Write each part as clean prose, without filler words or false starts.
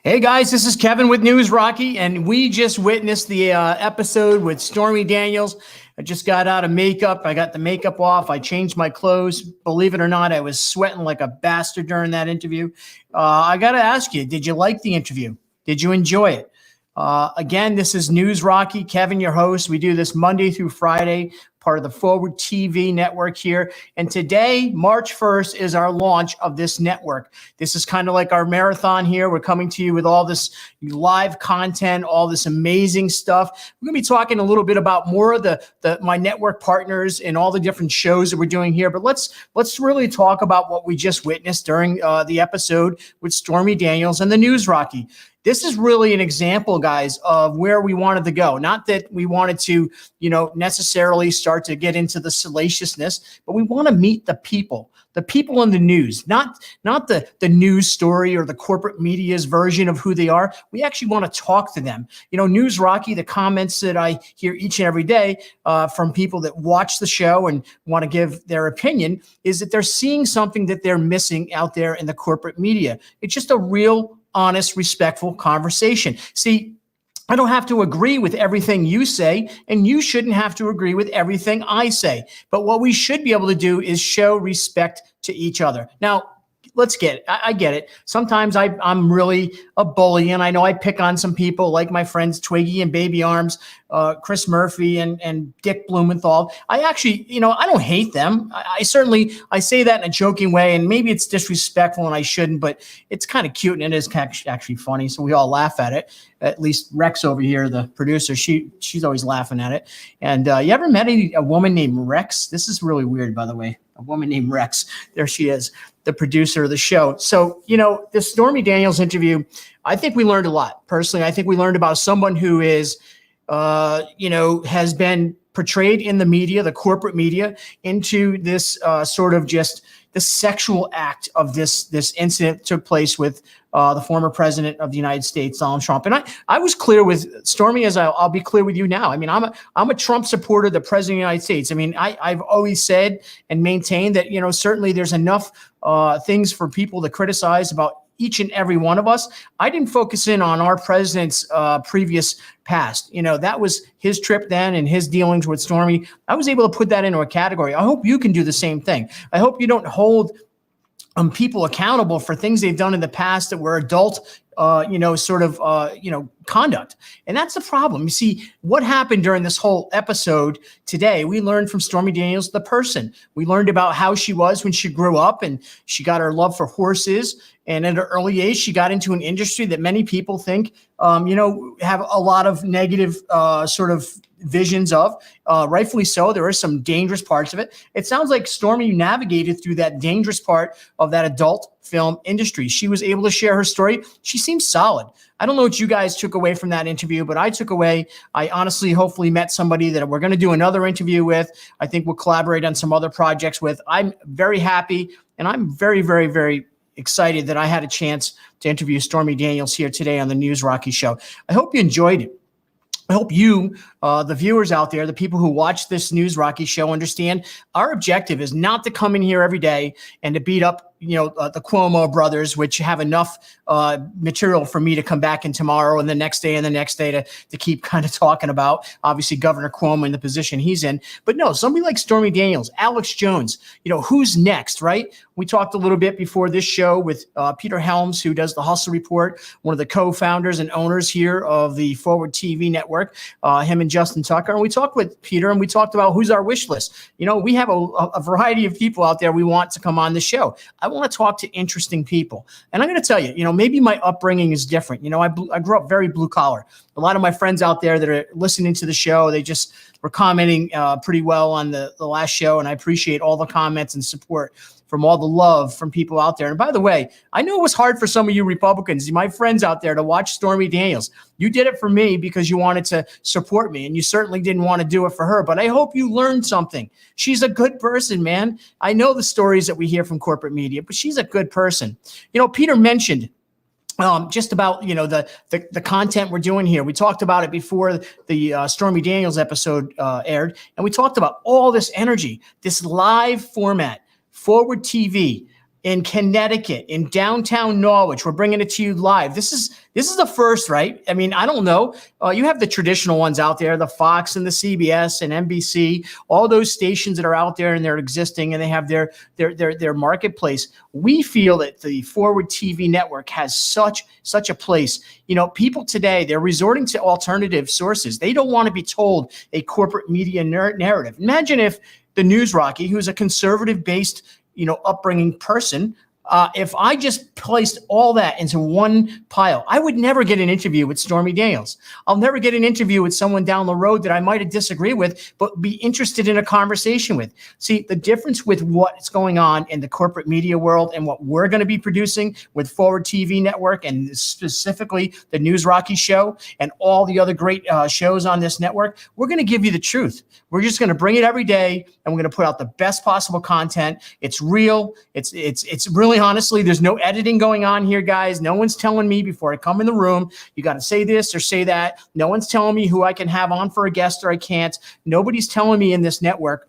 Hey guys, this is Kevin with News Rocky, and we just witnessed the episode with Stormy Daniels. I just got out of makeup. I got the makeup off. I changed my clothes. Believe it or not, I was sweating like a bastard during that interview. I got to ask you, did you like the interview? Did you enjoy it? Again, this is News Rocky. Kevin, your host. We do this Monday through Friday, part of the Forward TV network here. And today, March 1st, is our launch of this network. This is kind of like our marathon here. We're coming to you with all this live content, all this amazing stuff. We're going to be talking a little bit about more of my network partners and all the different shows that we're doing here. But let's really talk about what we just witnessed during the episode with Stormy Daniels and the News Rocky. This is really an example, guys, of where we wanted to go. Not that we wanted to, necessarily start to get into the salaciousness, but we want to meet the people in the news, not the news story or the corporate media's version of who they are. We actually want to talk to them. News Rocky, the comments that I hear each and every day from people that watch the show and want to give their opinion is that they're seeing something that they're missing out there in the corporate media. It's just a real, honest, respectful conversation. See, I don't have to agree with everything you say, and you shouldn't have to agree with everything I say. But what we should be able to do is show respect to each other. Now, let's get it. I get it. Sometimes I'm really a bully, and I know I pick on some people like my friends Twiggy and Baby Arms, Chris Murphy and Dick Blumenthal. I actually, I don't hate them. I say that in a joking way, and maybe it's disrespectful and I shouldn't, but it's kind of cute and it is actually funny. So we all laugh at it. At least Rex over here, the producer, she's always laughing at it. And you ever met a woman named Rex? This is really weird, by the way. A woman named Rex. There she is, the producer of the show. So, the Stormy Daniels interview, I think we learned a lot. Personally, I think we learned about someone who is, has been portrayed in the media, the corporate media, into this sort of just the sexual act of this incident took place with the former president of the United States, Donald Trump. And I was clear with Stormy, as I'll be clear with you now. I mean, I'm a Trump supporter, the president of the United States. I mean, I've always said and maintained that, certainly there's enough things for people to criticize about each and every one of us. I didn't focus in on our president's previous past. That was his trip then and his dealings with Stormy. I was able to put that into a category. I hope you can do the same thing. I hope you don't hold people accountable for things they've done in the past that were adult, conduct. And that's the problem. You see, what happened during this whole episode today, we learned from Stormy Daniels, the person. We learned about how she was when she grew up, and she got her love for horses. And at an early age, she got into an industry that many people think, have a lot of negative sort of visions of. Rightfully so. There are some dangerous parts of it. It sounds like Stormy navigated through that dangerous part of that adult film industry. She was able to share her story. She seems solid. I don't know what you guys took away from that interview, but I took away, I honestly, hopefully met somebody that we're going to do another interview with. I think we'll collaborate on some other projects with. I'm very happy, and I'm very, very, very excited that I had a chance to interview Stormy Daniels here today on the News Rocky Show. I hope you enjoyed it. I hope you, the viewers out there, the people who watch this News Rocky Show, understand our objective is not to come in here every day and to beat up the Cuomo brothers, which have enough material for me to come back in tomorrow and the next day and the next day to keep kind of talking about, obviously, Governor Cuomo and the position he's in. But no, somebody like Stormy Daniels, Alex Jones, who's next, right? We talked a little bit before this show with Peter Helms, who does the Hustle Report, one of the co-founders and owners here of the Forward TV network, him and Justin Tucker. And we talked with Peter, and we talked about who's our wish list. We have a variety of people out there we want to come on the show. I want to talk to interesting people. And I'm going to tell you, maybe my upbringing is different. I grew up very blue collar. A lot of my friends out there that are listening to the show, they just were commenting pretty well on the last show. And I appreciate all the comments and support from all the love from people out there. And by the way, I know it was hard for some of you Republicans, my friends out there, to watch Stormy Daniels. You did it for me because you wanted to support me, and you certainly didn't want to do it for her. But I hope you learned something. She's a good person, man. I know the stories that we hear from corporate media, but she's a good person. Peter mentioned just about, the content we're doing here. We talked about it before the Stormy Daniels episode aired, and we talked about all this energy, this live format, Forward TV, in Connecticut, in downtown Norwich. We're bringing it to you live. This is the first, right? I mean, I don't know. You have the traditional ones out there, the Fox and the CBS and NBC, all those stations that are out there and they're existing and they have their marketplace. We feel that the Forward TV network has such a place. You know, people today, they're resorting to alternative sources. They don't want to be told a corporate media narrative. Imagine if the News Rocky, who's a conservative-based, upbringing person, if I just placed all that into one pile, I would never get an interview with Stormy Daniels. I'll never get an interview with someone down the road that I might have disagreed with, but be interested in a conversation with. See, the difference with what's going on in the corporate media world and what we're going to be producing with Forward TV Network and specifically the News Rocky Show and all the other great shows on this network, we're going to give you the truth. We're just going to bring it every day and we're going to put out the best possible content. It's real. It's really, honestly, there's no editing going on here, guys. No one's telling me before I come in the room, you got to say this or say that. No one's telling me who I can have on for a guest or I can't. Nobody's telling me in this network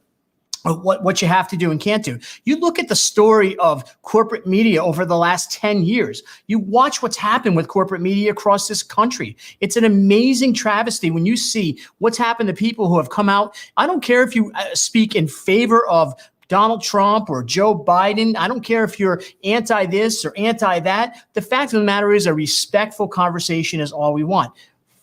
what you have to do and can't do. You look at the story of corporate media over the last 10 years. You watch what's happened with corporate media across this country. It's an amazing travesty when you see what's happened to people who have come out. I don't care if you speak in favor of Donald Trump or Joe Biden. I don't care if you're anti this or anti that. The fact of the matter is a respectful conversation is all we want.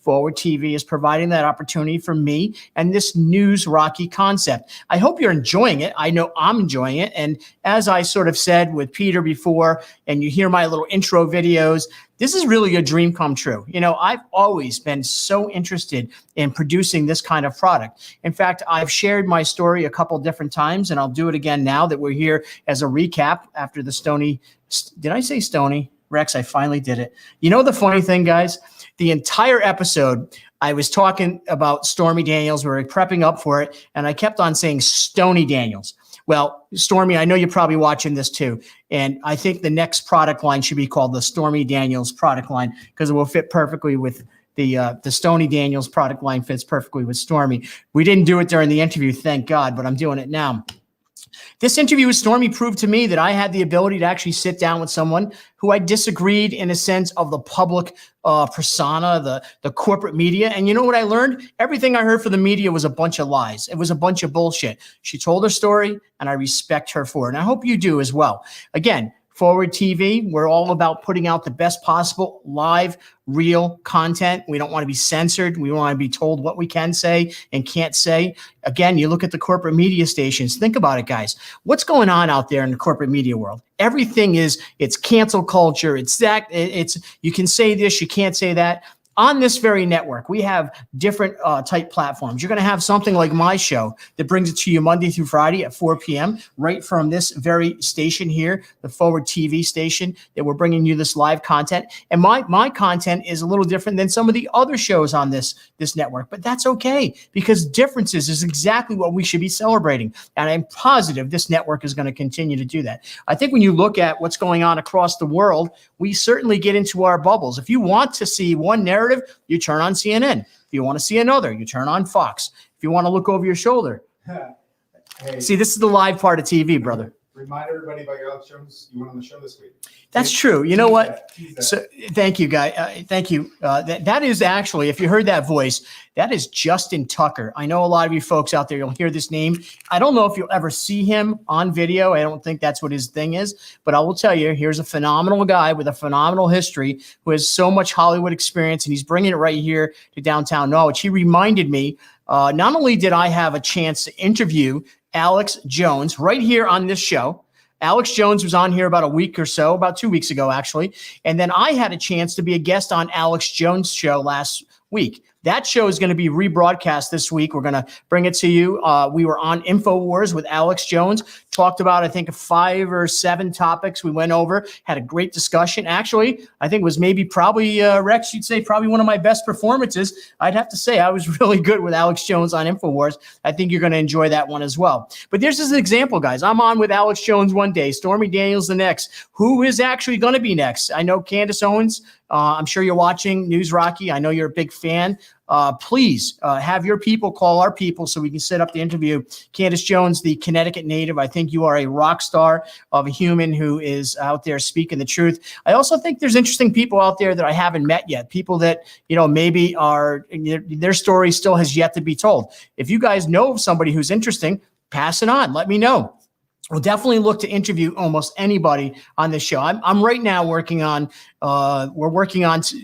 Forward TV is providing that opportunity for me and this News Rocky concept. I hope you're enjoying it. I know I'm enjoying it. And as I sort of said with Peter before, and you hear my little intro videos, this is really a dream come true. I've always been so interested in producing this kind of product. In fact, I've shared my story a couple different times, and I'll do it again now that we're here as a recap after the Stony. Did I say Stony? Rex, I finally did it. You know the funny thing, guys? The entire episode, I was talking about Stormy Daniels. We were prepping up for it, and I kept on saying Stony Daniels. Well, Stormy, I know you're probably watching this too, and I think the next product line should be called the Stormy Daniels product line because it will fit perfectly with the Stony Daniels product line fits perfectly with Stormy. We didn't do it during the interview, thank God, but I'm doing it now. This interview with Stormy proved to me that I had the ability to actually sit down with someone who I disagreed in a sense of the public persona, the corporate media. And you know what I learned? Everything I heard from the media was a bunch of lies. It was a bunch of bullshit. She told her story, and I respect her for it. And I hope you do as well. Again, Forward TV, we're all about putting out the best possible live, real content. We don't want to be censored. We want to be told what we can say and can't say. Again, you look at the corporate media stations. Think about it, guys. What's going on out there in the corporate media world? Everything it's cancel culture. It's you can say this, you can't say that. On this very network, we have different type platforms. You're going to have something like my show that brings it to you Monday through Friday at 4 p.m. right from this very station here, the Forward TV station that we're bringing you this live content. And my content is a little different than some of the other shows on this network, but that's okay because differences is exactly what we should be celebrating. And I'm positive this network is going to continue to do that. I think when you look at what's going on across the world, we certainly get into our bubbles. If you want to see one narrative, you turn on CNN. If you want to see another, you turn on Fox. If you want to look over your shoulder. Hey, see, this is the live part of TV, brother. Remind everybody about Alex Jones. You went on the show this week. That's true. You know what? So, thank you, guy. Thank you. That is actually, if you heard that voice, that is Justin Tucker. I know a lot of you folks out there, you'll hear this name. I don't know if you'll ever see him on video. I don't think that's what his thing is. But I will tell you, here's a phenomenal guy with a phenomenal history who has so much Hollywood experience, and he's bringing it right here to downtown Norwich. He reminded me, not only did I have a chance to interview Alex Jones right here on this show. Alex Jones was on here about a week or so, about 2 weeks ago, actually. And then I had a chance to be a guest on Alex Jones' show last week. That show is going to be rebroadcast this week. We're going to bring it to you. We were on InfoWars with Alex Jones, talked about, I think, 5 or 7 topics we went over, had a great discussion. Actually, I think it was probably, Rex, you'd say probably one of my best performances. I'd have to say I was really good with Alex Jones on InfoWars. I think you're going to enjoy that one as well. But there's this example, guys. I'm on with Alex Jones one day, Stormy Daniels the next. Who is actually going to be next? I know Candace Owens. I'm sure you're watching News Rocky. I know you're a big fan. please have your people call our people so we can set up the interview. Candace Jones, the Connecticut native, I think you are a rock star of a human who is out there speaking the truth. I also think there's interesting people out there that I haven't met yet, people that, maybe their story still has yet to be told. If you guys know of somebody who's interesting, pass it on. Let me know. We'll definitely look to interview almost anybody on this show. I'm right now working on,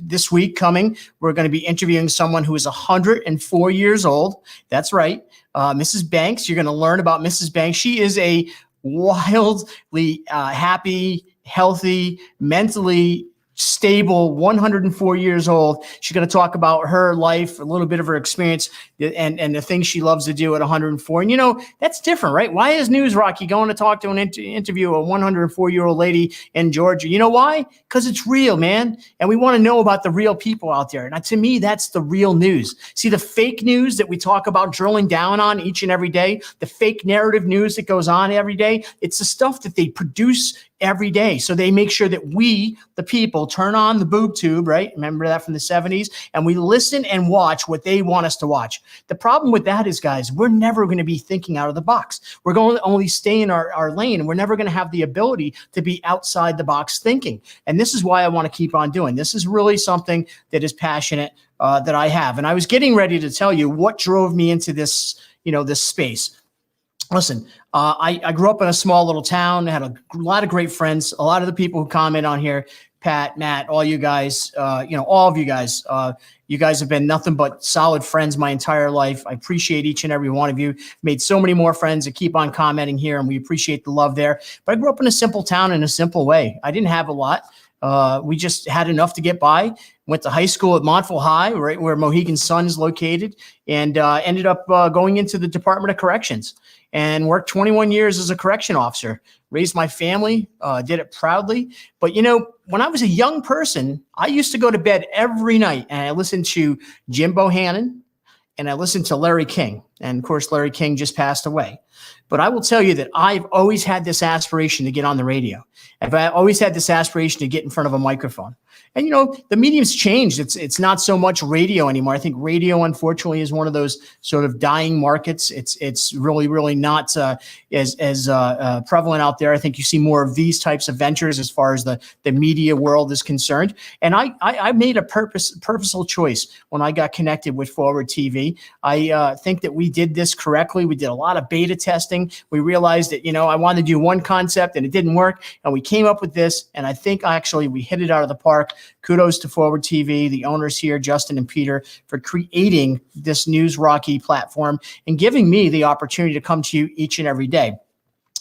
this week coming. We're going to be interviewing someone who is 104 years old. That's right. Mrs. Banks. You're going to learn about Mrs. Banks. She is a wildly happy, healthy, mentally stable, 104 years old. She's going to talk about her life, a little bit of her experience, and the things she loves to do at 104. And that's different, right? Why is News Rocky going to talk to interview a 104-year-old lady in Georgia? You know why? Because it's real, man. And we want to know about the real people out there. And to me, that's the real news. See, the fake news that we talk about drilling down on each and every day, the fake narrative news that goes on every day, it's the stuff that they produce every day. So they make sure that we, the people, turn on the boob tube, right? Remember that from the 70s? And we listen and watch what they want us to watch. The problem with that is, guys, we're never going to be thinking out of the box. We're going to only stay in our lane, and we're never going to have the ability to be outside the box thinking. And this is why I want to keep on doing. This is really something that is passionate that I have. And I was getting ready to tell you what drove me into this, this space. Listen, I grew up in a small little town, had a lot of great friends. A lot of the people who comment on here, Pat, Matt, all you guys, all of you guys have been nothing but solid friends my entire life. I appreciate each and every one of you. Made so many more friends that keep on commenting here, and we appreciate the love there. But I grew up in a simple town in a simple way. I didn't have a lot. We just had enough to get by. Went to high school at Montville High, right where Mohegan Sun is located, and ended up going into the Department of Corrections and worked 21 years as a correction officer. Raised my family, did it proudly. But, when I was a young person, I used to go to bed every night and I listened to Jim Bohannon and I listened to Larry King. And of course, Larry King just passed away. But I will tell you that I've always had this aspiration to get on the radio. I've always had this aspiration to get in front of a microphone. And, the medium's changed. It's not so much radio anymore. I think radio, unfortunately, is one of those sort of dying markets. It's really, really not as prevalent out there. I think you see more of these types of ventures as far as the media world is concerned. And I made a purposeful choice when I got connected with Forward TV. I think that we did this correctly. We did a lot of beta testing. We realized that, I wanted to do one concept and it didn't work. And we came up with this. And I think actually we hit it out of the park. Kudos to Forward TV, the owners here, Justin and Peter, for creating this News Rocky platform and giving me the opportunity to come to you each and every day.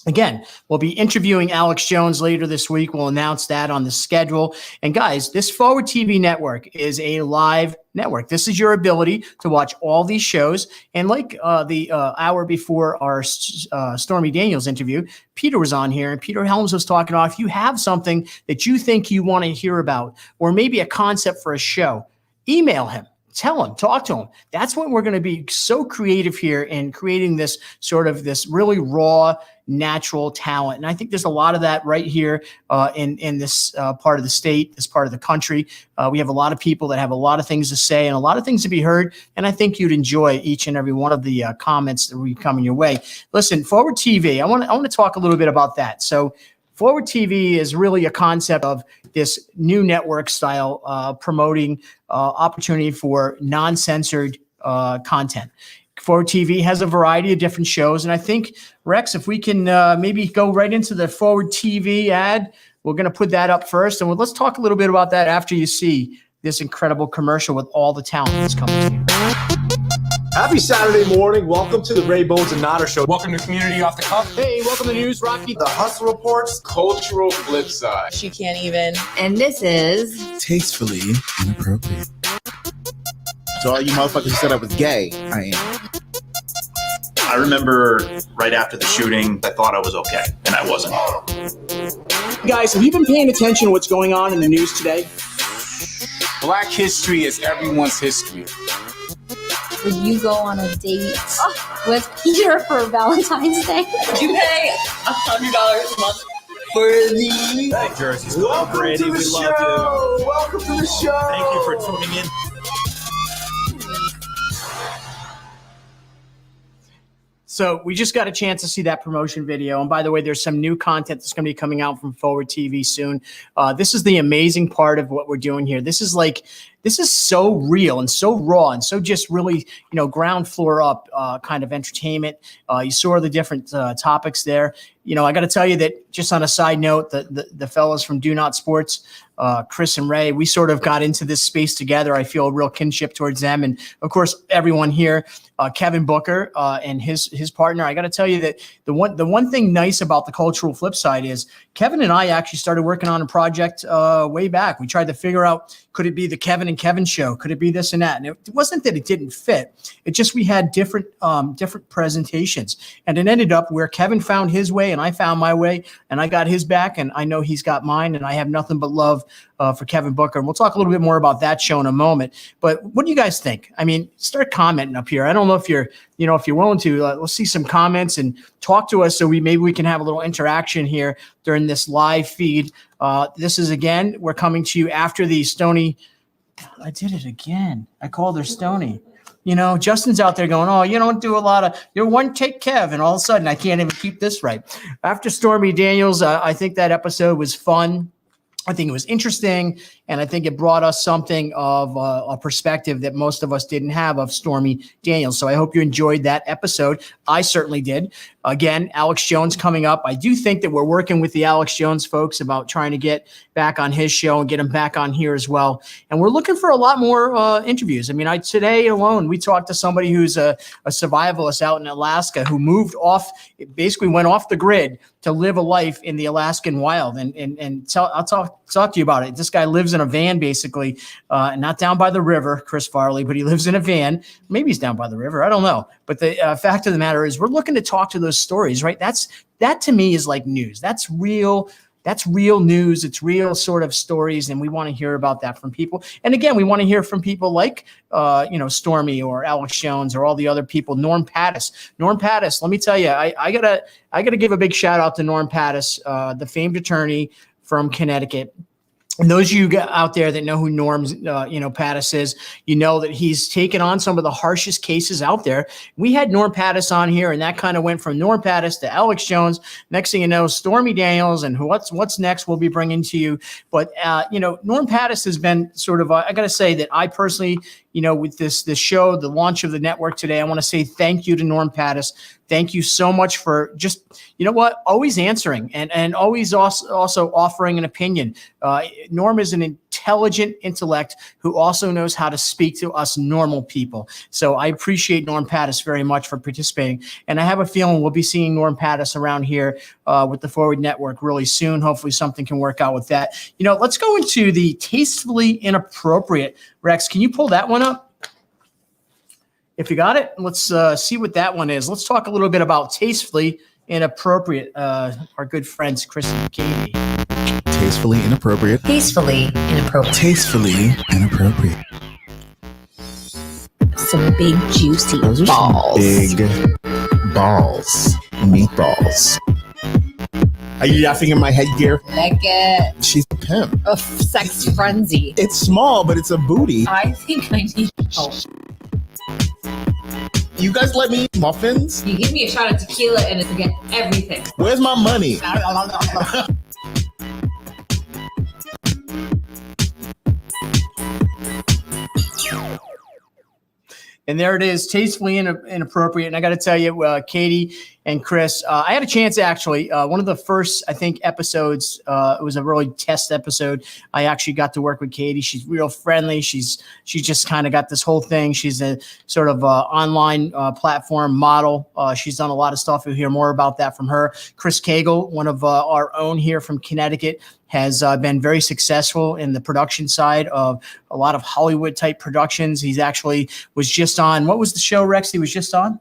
Again, we'll be interviewing Alex Jones later this week. We'll announce that on the schedule. And guys, this Forward TV network is a live network. This is your ability to watch all these shows. And like the hour before our Stormy Daniels interview, Peter was on here and Peter Helms was talking about if you have something that you think you want to hear about, or maybe a concept for a show, email him. Tell him, talk to him. That's when we're going to be so creative here in creating this sort of this really raw, natural talent. And I think there's a lot of that right here in this part of the state, this part of the country. We have a lot of people that have a lot of things to say and a lot of things to be heard. And I think you'd enjoy each and every one of the comments that will be coming your way. Listen, Forward TV, I want to talk a little bit about that. So Forward TV is really a concept of this new network style promoting opportunity for non-censored content. Forward TV has a variety of different shows. And I think, Rex, if we can maybe go right into the Forward TV ad, we're going to put that up first. And let's talk a little bit about that after you see this incredible commercial with all the talent that's coming to you. Happy Saturday morning. Welcome to the Ray Bones and Nodder Show. Welcome to Community Off the Cuff. Hey, welcome to News Rocky. The Hustle Reports, Cultural Flip Side. She can't even. And this is Tastefully Inappropriate. So all you motherfuckers who said I was gay, I am. I remember right after the shooting, I thought I was okay, and I wasn't. Guys, have you been paying attention to what's going on in the news today? Black history is everyone's history. Would you go on a date with Peter for Valentine's Day? Would you pay $100 a month for the Hey, Jersey's welcome to the show. Welcome to the show. Thank you for tuning in. So we just got a chance to see that promotion video. And by the way, there's some new content that's going to be coming out from Forward TV soon. This is the amazing part of what we're doing here. This is so real and so raw and so just really, ground floor up kind of entertainment. You saw the different topics there. I got to tell you that just on a side note, the fellas from Do Not Sports, Chris and Ray, we sort of got into this space together. I feel a real kinship towards them. And of course, everyone here, Kevin Booker and his partner. I got to tell you that the one thing nice about the Cultural Flip Side is Kevin and I actually started working on a project way back. We tried to figure out, could it be the Kevin and Kevin show? Could it be this and that? And it wasn't that it didn't fit. It just we had different presentations. And it ended up where Kevin found his way and I found my way and I got his back and I know he's got mine and I have nothing but love for Kevin Booker. And we'll talk a little bit more about that show in a moment. But what do you guys think? I mean, start commenting up here. I don't know if you're willing to. Let's see some comments and talk to us so maybe we can have a little interaction here during this live feed. This is, again, we're coming to you after the Stony. I did it again. I called her Stony. Justin's out there going, oh, you don't do a lot of, you're one take Kev. And all of a sudden, I can't even keep this right. After Stormy Daniels, I think that episode was fun. I think it was interesting, and I think it brought us something of a perspective that most of us didn't have of Stormy Daniels. So I hope you enjoyed that episode. I certainly did. Again, Alex Jones coming up. I do think that we're working with the Alex Jones folks about trying to get back on his show and get him back on here as well. And we're looking for a lot more interviews. I mean, today alone, we talked to somebody who's a survivalist out in Alaska who moved off, basically went off the grid to live a life in the Alaskan wild. I'll talk to you about it. This guy lives in a van, basically, not down by the river, Chris Farley, but he lives in a van. Maybe he's down by the river. I don't know. But the fact of the matter is we're looking to talk to those stories, right? That to me is like news. That's real news. It's real sort of stories. And we want to hear about that from people. And again, we want to hear from people like, Stormy or Alex Jones or all the other people. Norm Pattis, let me tell you, I gotta give a big shout out to Norm Pattis, the famed attorney from Connecticut. And those of you out there that know who Norm Pattis is, you know that he's taken on some of the harshest cases out there. We had Norm Pattis on here, and that kind of went from Norm Pattis to Alex Jones. Next thing you know, Stormy Daniels, and what's next we'll be bringing to you. But, Norm Pattis has been sort of, I got to say that I personally, with this show, the launch of the network today, I want to say thank you to Norm Pattis. Thank you so much for just, always answering and always also offering an opinion. Norm is an intelligent intellect who also knows how to speak to us normal people. So I appreciate Norm Pattis very much for participating. And I have a feeling we'll be seeing Norm Pattis around here with the Forward Network really soon. Hopefully something can work out with that. Let's go into the Tastefully Inappropriate. Rex, can you pull that one up? If you got it, let's see what that one is. Let's talk a little bit about Tastefully Inappropriate. Our good friends, Chris and Katie. Tastefully inappropriate. Tastefully inappropriate. Tastefully inappropriate. Some big juicy Those are balls. some big balls. Meatballs. Are you laughing in my headgear? Like it. She's a pimp. A sex frenzy. It's small, but it's a booty. I think I need help. You guys let me eat muffins? You give me a shot of tequila and I forget everything. Where's my money? And there it is, Tastefully Inappropriate. And I got to tell you, Katie and Chris, I had a chance actually. One of the first, I think, episodes, it was a really test episode. I actually got to work with Katie. She's real friendly. She just kind of got this whole thing. She's a sort of online platform model. She's done a lot of stuff. You'll hear more about that from her. Chris Cagle, one of our own here from Connecticut, has been very successful in the production side of a lot of Hollywood type productions. He's actually was just on, what was the show, Rex, he was just on?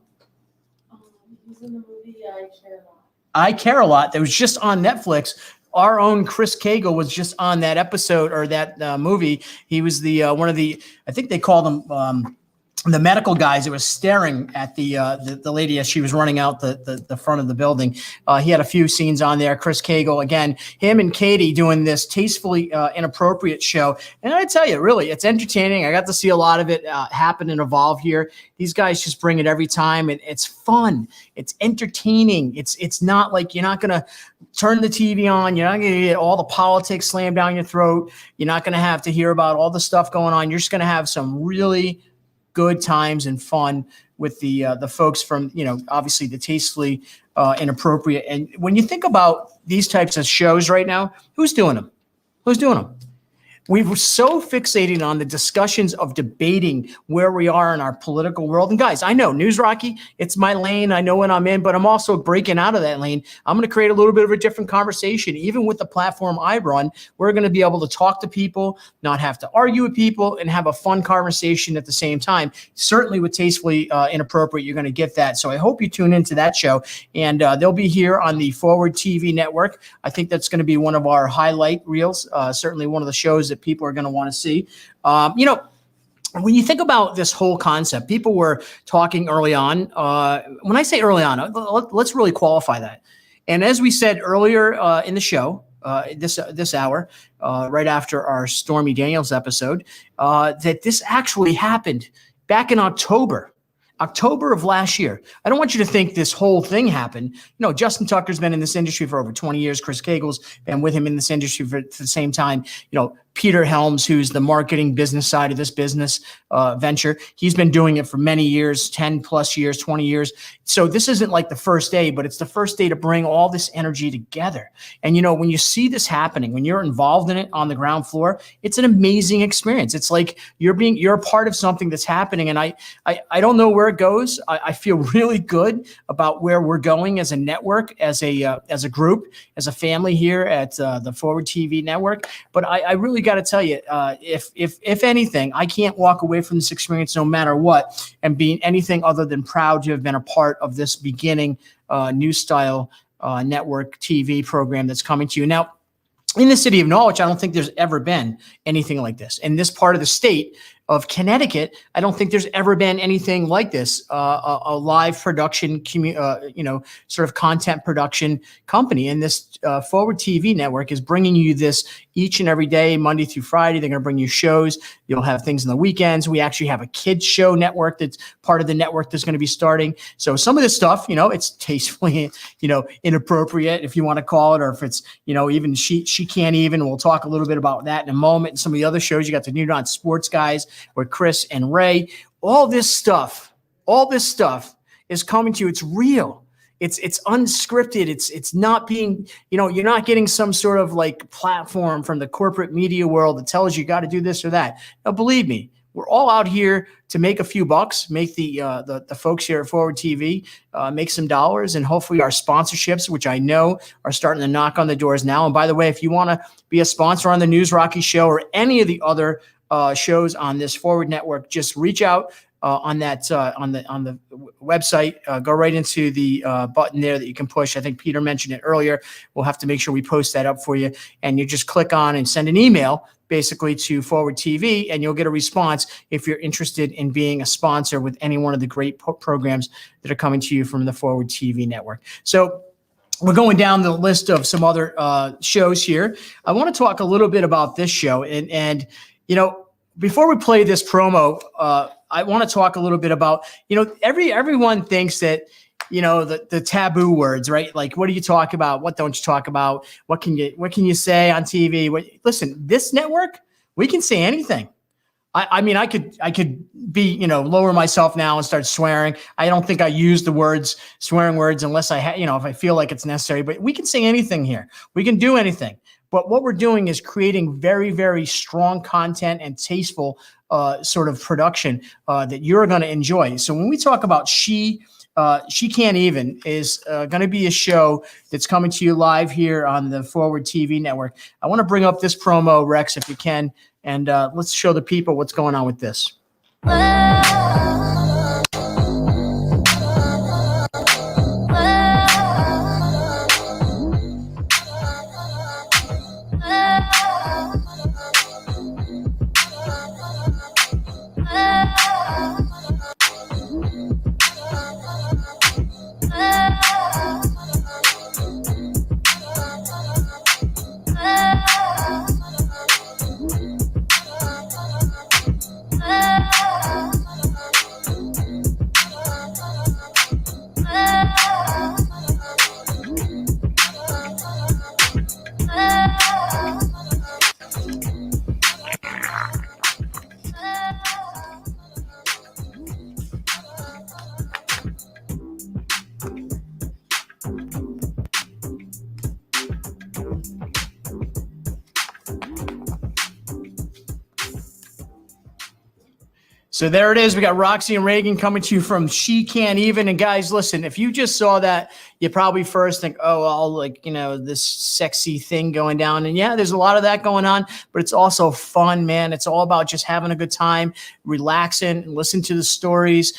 He was in the movie I Care a Lot. I Care a Lot. That was just on Netflix. Our own Chris Cagle was just on that episode or that movie. He was the one of the, I think they called him the medical guys that was staring at the lady as she was running out the front of the building. He had a few scenes on there. Chris Cagle, again, him and Katie doing this tastefully inappropriate show. And I tell you, really, it's entertaining. I got to see a lot of it happen and evolve here. These guys just bring it every time. It's fun. It's entertaining. It's not like you're not going to turn the TV on. You're not going to get all the politics slammed down your throat. You're not going to have to hear about all the stuff going on. You're just going to have some really good times and fun with the folks from, obviously the Tastefully Inappropriate. And when you think about these types of shows right now, who's doing them? We were so fixated on the discussions of debating where we are in our political world. And guys, I know News Rocky, it's my lane. I know when I'm in, but I'm also breaking out of that lane. I'm going to create a little bit of a different conversation. Even with the platform I run, we're going to be able to talk to people, not have to argue with people, and have a fun conversation at the same time. Certainly with Tastefully Inappropriate, you're going to get that. So I hope you tune into that show. And they'll be here on the Forward TV network. I think that's going to be one of our highlight reels, certainly one of the shows that people are going to want to see. When you think about this whole concept, people were talking early on. When I say early on, let's really qualify that. And as we said earlier in the show, this hour, right after our Stormy Daniels episode, that this actually happened back in October of last year. I don't want you to think this whole thing happened. Justin Tucker's been in this industry for over 20 years. Chris Cagle's been with him in this industry for the same time. Peter Helms, who's the marketing business side of this business venture, he's been doing it for many years, 10 plus years, 20 years. So this isn't like the first day, but it's the first day to bring all this energy together. And, when you see this happening, when you're involved in it on the ground floor, it's an amazing experience. It's like you're a part of something that's happening. And I don't know where it goes. I feel really good about where we're going as a network, as a group, as a family here at the Forward TV network. But I really got to tell you, if anything, I can't walk away from this experience no matter what and being anything other than proud to have been a part of this beginning new style network TV program that's coming to you. Now, in the city of Norwich, I don't think there's ever been anything like this. In this part of the state of Connecticut, I don't think there's ever been anything like this, a live production, sort of content production company. And this Forward TV network is bringing you this each and every day, Monday through Friday. They're going to bring you shows. You'll have things on the weekends. We actually have a kids show network that's part of the network that's going to be starting. So some of this stuff, it's tastefully, inappropriate, if you want to call it, or if it's, even she can't even. We'll talk a little bit about that in a moment. And some of the other shows, you got the New Dawn Sports guys with Chris and Ray. All this stuff is coming to you. It's real. It's unscripted. It's not being, you're not getting some sort of like platform from the corporate media world that tells you got to do this or that. Now, believe me, we're all out here to make a few bucks, make the folks here at Forward TV make some dollars, and hopefully our sponsorships, which I know are starting to knock on the doors now. And by the way, if you want to be a sponsor on the News Rocky Show or any of the other shows on this Forward network, just reach out on that on the website. Go right into the button there that you can push. I think Peter mentioned it earlier. We'll have to make sure we post that up for you, and you just click on and send an email basically to Forward TV, and you'll get a response if you're interested in being a sponsor with any one of the great programs that are coming to you from the Forward TV network. So we're going down the list of some other shows here. I want to talk a little bit about this show, and before we play this promo, I want to talk a little bit about, everyone thinks that, the taboo words, right? Like, what do you talk about? What don't you talk about? What can you say on TV? Listen, this network, we can say anything. I mean, I could be, lower myself now and start swearing. I don't think I use the swearing words unless if I feel like it's necessary, but we can say anything here. We can do anything. But what we're doing is creating very, very strong content and tasteful sort of production that you're going to enjoy. So when we talk about She Can't Even is going to be a show that's coming to you live here on the Forward TV network. I want to bring up this promo, Rex, if you can, and let's show the people what's going on with this. So there it is. We got Roxy and Reagan coming to you from She Can't Even. And guys, listen, if you just saw that, you probably first think, oh, all like, this sexy thing going down. And yeah, there's a lot of that going on, but it's also fun, man. It's all about just having a good time, relaxing, listen to the stories,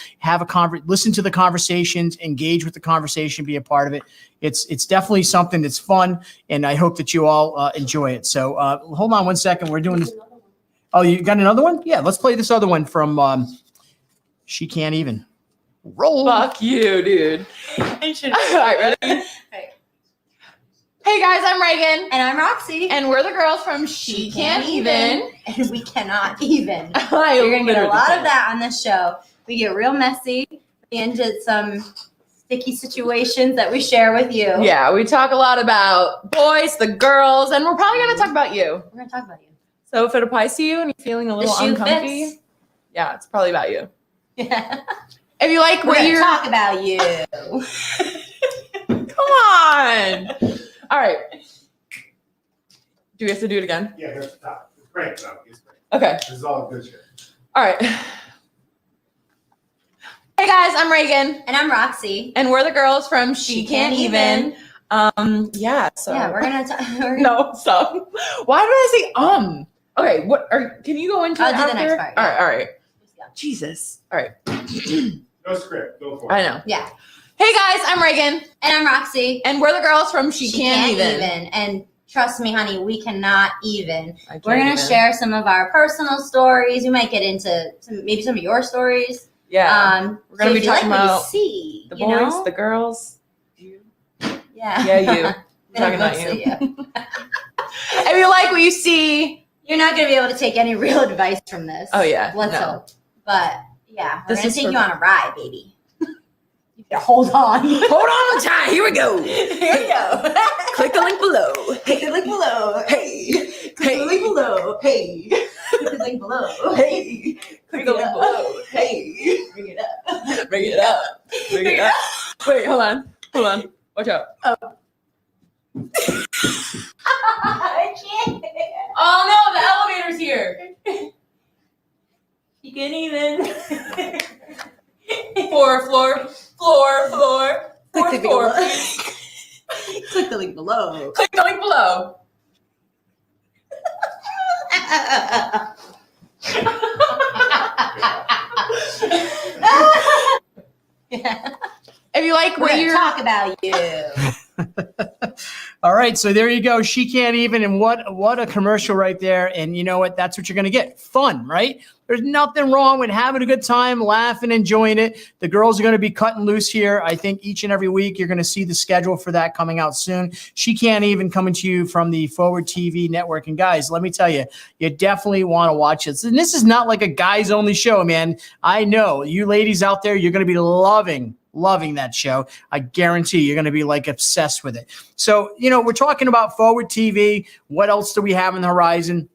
listen to the conversations, engage with the conversation, be a part of it. It's definitely something that's fun, and I hope that you all enjoy it. So hold on one second. We're doing this. Oh, you got another one? Yeah, let's play this other one from She Can't Even. Roll. Fuck you, dude. All right, ready? Hey guys, I'm Reagan. And I'm Roxy. And we're the girls from She Can't Even. And we cannot even. I You're going to get a literally lot can't. of that on this show. We get real messy. We get into some sticky situations that we share with you. Yeah, we talk a lot about boys, the girls, and we're probably going to talk about you. We're going to talk about you. So if it applies to you and you're feeling a little shoe uncomfy, fits. yeah, it's probably about you. Yeah. If you like We're what going to you're... talk about you. Come on. All right. Do we have to do it again? Yeah, here's the top. It's great, though. It's great. Okay. This is all good shit. All right. Hey guys, I'm Reagan. And I'm Roxy. And we're the girls from She Can't Even. Yeah, so Yeah, we're going to talk. no, stop. Why did I say Okay, can you go into I'll it do the after? next part, All yeah. right, all right. Yeah. Jesus. All right. No script. Go for it. I know. Yeah. Hey guys, I'm Reagan. And I'm Roxy. And we're the girls from She Can't Even. And trust me, honey, we cannot even. I can't We're going to even. share some of our personal stories. We might get into maybe some of your stories. Yeah. We're gonna so be if you talking like what about you see, the you boys, know? the girls. You. Yeah. Yeah, you. They Talking don't about look you. at you. If you like what you see, You're not going to be able to take any real advice from this. Oh, yeah. Let's No. hope. But yeah, we're This going is to take for- you on a ride, baby. You gotta hold on. hold on tight. Here we go. Here we go. Click the link below. Click the link below. Hey. Click the link below. Hey. Click the link below. Hey. Click the link below. Hey. Bring it up. Bring it up. Bring it up. Wait, hold on. Hold on. Watch out. I can't. Oh no, the elevator's here. You can even. Floor. Click the Fourth floor, below. please. Click the link below. Click the link below. Yeah. If you like We're what gonna you're talk about you. All right, so there you go. She Can't Even, and what a commercial right there. And you know what? That's what you're going to get. Fun, right? There's nothing wrong with having a good time, laughing, enjoying it. The girls are going to be cutting loose here. I think each and every week you're going to see the schedule for that coming out soon. She Can't Even coming to you from the Forward TV network. And guys, let me tell you, you definitely want to watch this. And this is not like a guys only show, man. I know you ladies out there, you're going to be loving that show. I guarantee you're going to be like obsessed with it. So, we're talking about Forward TV. What else do we have on the horizon?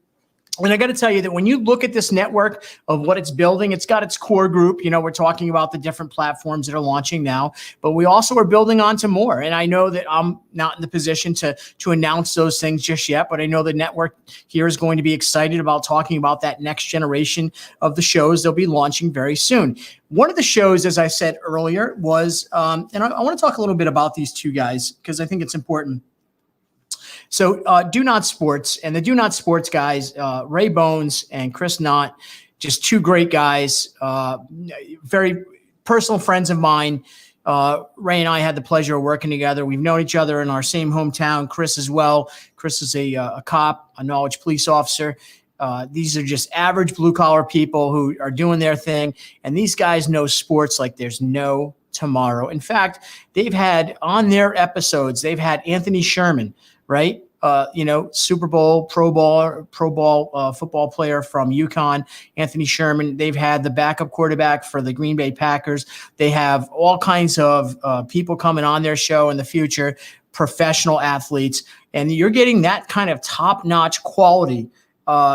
And I got to tell you that when you look at this network of what it's building, it's got its core group. We're talking about the different platforms that are launching now, but we also are building onto more. And I know that I'm not in the position to announce those things just yet, but I know the network here is going to be excited about talking about that next generation of the shows they'll be launching very soon. One of the shows, as I said earlier, was, and I want to talk a little bit about these two guys because I think it's important. So Do Not Sports, and the Do Not Sports guys, Ray Bones and Chris Knott, just two great guys, very personal friends of mine. Ray and I had the pleasure of working together. We've known each other in our same hometown, Chris as well. Chris is a cop, a Norwich police officer. These are just average blue-collar people who are doing their thing, and these guys know sports like there's no tomorrow. In fact, they've had on their episodes, they've had Anthony Sherman, right? Super Bowl, Pro Bowl football player from UConn, Anthony Sherman. They've had the backup quarterback for the Green Bay Packers. They have all kinds of people coming on their show in the future, professional athletes, and you're getting that kind of top-notch quality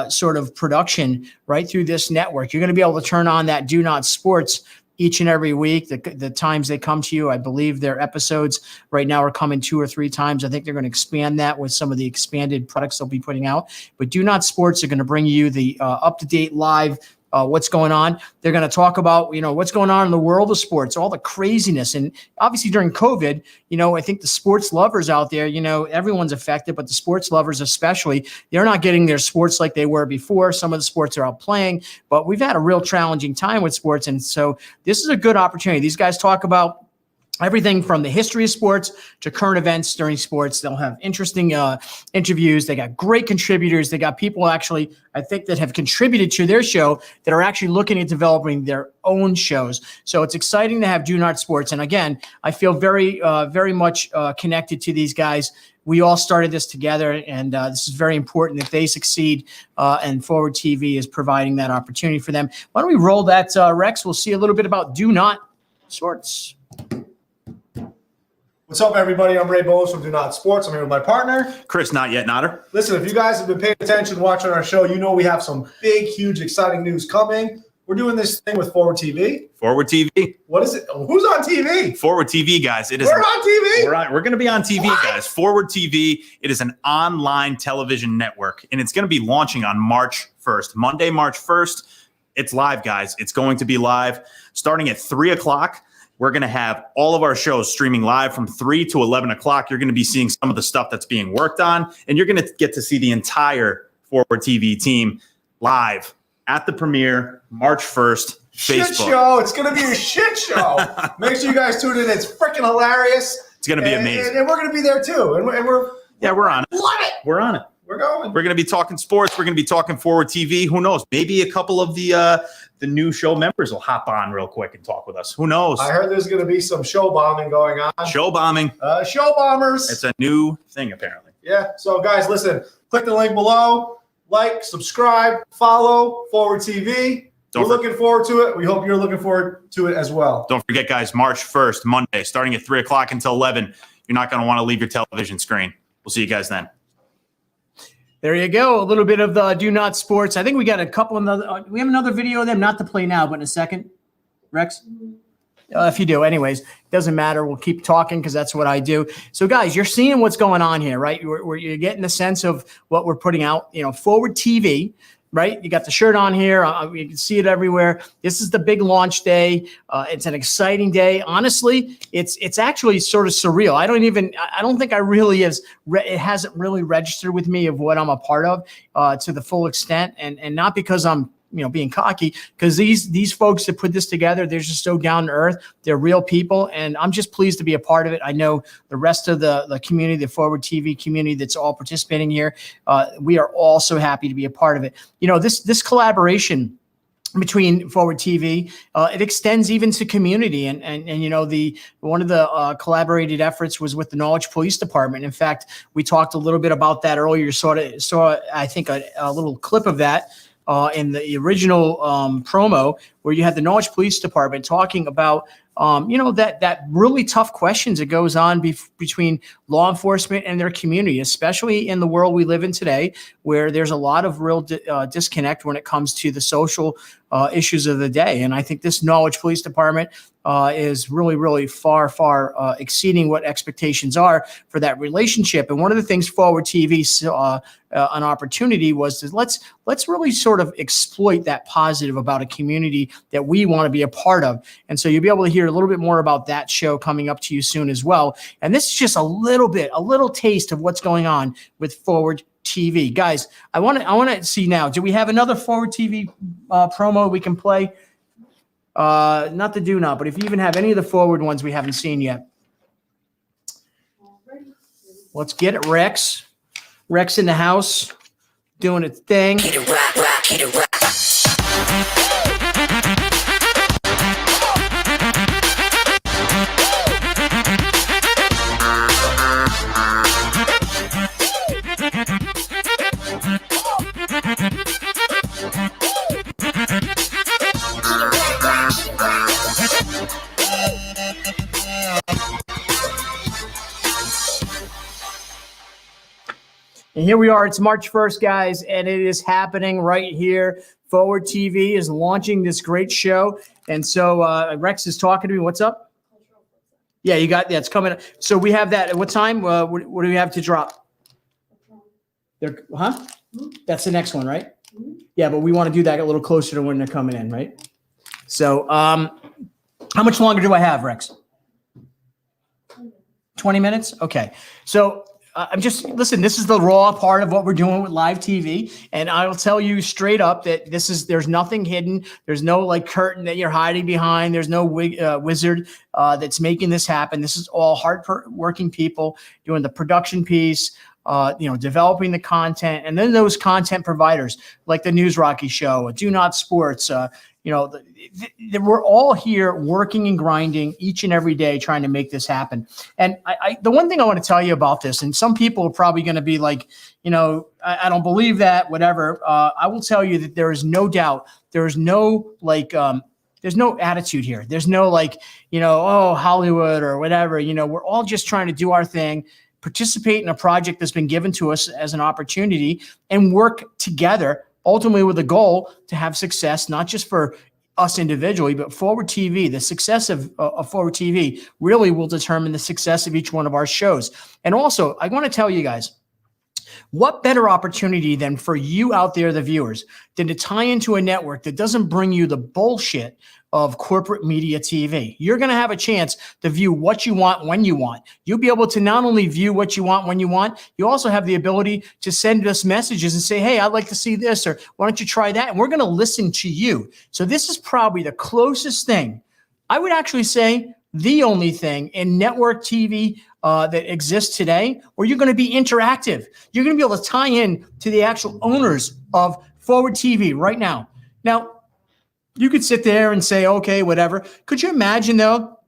sort of production right through this network. You're going to be able to turn on that Do Not Sports each and every week. The times they come to you, I believe their episodes right now are coming 2 or 3 times. I think they're going to expand that with some of the expanded products they'll be putting out. But Do Not Sports are going to bring you the up-to-date live what's going on. They're going to talk about, what's going on in the world of sports, all the craziness. And obviously during COVID, I think the sports lovers out there, everyone's affected, but the sports lovers especially, they're not getting their sports like they were before. Some of the sports are out playing, but we've had a real challenging time with sports. And so this is a good opportunity. These guys talk about everything from the history of sports to current events during sports. They'll have interesting interviews. They got great contributors. They got people actually, I think, that have contributed to their show that are actually looking at developing their own shows. So it's exciting to have Do Not Sports. And again, I feel very, very much connected to these guys. We all started this together, and this is very important that they succeed, and Forward TV is providing that opportunity for them. Why don't we roll that, Rex? We'll see a little bit about Do Not Sports. What's up, everybody? I'm Ray Bowles from Do Not Sports. I'm here with my partner, Chris, not yet, Notter. Listen, if you guys have been paying attention, watching our show, you know we have some big, huge, exciting news coming. We're doing this thing with Forward TV. Forward TV. What is it? Who's on TV? Forward TV, guys. It is. We're on TV. We're going to be on TV, guys. Forward TV. It is an online television network, and it's going to be launching on March 1st, Monday, March 1st. It's live, guys. It's going to be live starting at 3 o'clock. We're going to have all of our shows streaming live from 3 to 11 o'clock. You're going to be seeing some of the stuff that's being worked on, and you're going to get to see the entire Forward TV team live at the premiere, March 1st, Facebook. Shit show. It's going to be a shit show. Make sure you guys tune in. It's freaking hilarious. It's going to be amazing. And we're going to be there, too. And we're on it. Love it. We're on it. We're going. We're going to be talking sports. We're going to be talking Forward TV. Who knows? Maybe a couple of the new show members will hop on real quick and talk with us. Who knows? I heard there's going to be some show bombing going on. Show bombing. Show bombers. It's a new thing, apparently. Yeah. So, guys, listen. Click the link below. Like, subscribe, follow Forward TV. We're looking forward to it. We hope you're looking forward to it as well. Don't forget, guys, March 1st, Monday, starting at 3 o'clock until 11. You're not going to want to leave your television screen. We'll see you guys then. There you go. A little bit of the Do Not Sports. I think we got a couple of we have another video of them, not to play now, but in a second. Rex? If you do. Anyways, doesn't matter. We'll keep talking because that's what I do. So, guys, you're seeing what's going on here, right? You're getting the sense of what we're putting out. Forward TV, right? You got the shirt on here. You can see it everywhere. This is the big launch day. It's an exciting day. Honestly, it's actually sort of surreal. I don't think it hasn't really registered with me of what I'm a part of to the full extent, and not because I'm being cocky, because these folks that put this together, they're just so down to earth. They're real people, and I'm just pleased to be a part of it. I know the rest of the community, the Forward TV community that's all participating here, we are all so happy to be a part of it. This collaboration between Forward TV, it extends even to community, and one of the collaborated efforts was with the Knowledge Police Department. In fact, we talked a little bit about that earlier. Saw I think a little clip of that in the original promo, where you had the Knowledge Police Department talking about that really tough questions that goes on between law enforcement and their community, especially in the world we live in today, where there's a lot of real disconnect when it comes to the social issues of the day. And I think this Knowledge Police Department is really, really far, far exceeding what expectations are for that relationship. And one of the things Forward TV saw an opportunity was to let's really sort of exploit that positive about a community that we want to be a part of. And so you'll be able to hear a little bit more about that show coming up to you soon as well. And this is just a little taste of what's going on with Forward TV. Guys, I want to see now, do we have another Forward TV promo we can play? Not the Do Not, but if you even have any of the Forward ones we haven't seen yet. Let's get it, Rex. Rex in the house, doing its thing. And here we are. It's March 1st, guys, and it is happening right here. Forward TV is launching this great show. And so Rex is talking to me. What's up? Yeah, you got that. It's coming up. So we have that. At what time? What do we have to drop? That's the next one, right? Yeah, but we want to do that a little closer to when they're coming in, right? So, how much longer do I have, Rex? 20 minutes? Okay. So listen, this is the raw part of what we're doing with live TV. And I will tell you straight up that there's nothing hidden. There's no like curtain that you're hiding behind. There's no wizard that's making this happen. This is all hard-working people doing the production piece, developing the content, and then those content providers like the News Rocky Show, Do Not Sports, we're all here working and grinding each and every day trying to make this happen. And the one thing I want to tell you about this, and some people are probably going to be like, I don't believe that, whatever. I will tell you that there is no doubt. There is no there's no attitude here. There's no Hollywood or whatever. We're all just trying to do our thing, participate in a project that's been given to us as an opportunity, and work together, ultimately with a goal to have success, not just for us individually, but Forward TV. The success of Forward TV really will determine the success of each one of our shows. And also, I want to tell you guys, what better opportunity than for you out there, the viewers, than to tie into a network that doesn't bring you the bullshit of corporate media TV. You're going to have a chance to view what you want when you want. You'll be able to not only view what you want when you want, you also have the ability to send us messages and say, hey, I'd like to see this, or why don't you try that? And we're going to listen to you. So this is probably the closest thing, I would actually say the only thing in network TV that exists today where you're going to be interactive. You're going to be able to tie in to the actual owners of Forward TV right now. Now, you could sit there and say, okay, whatever. Could you imagine, though,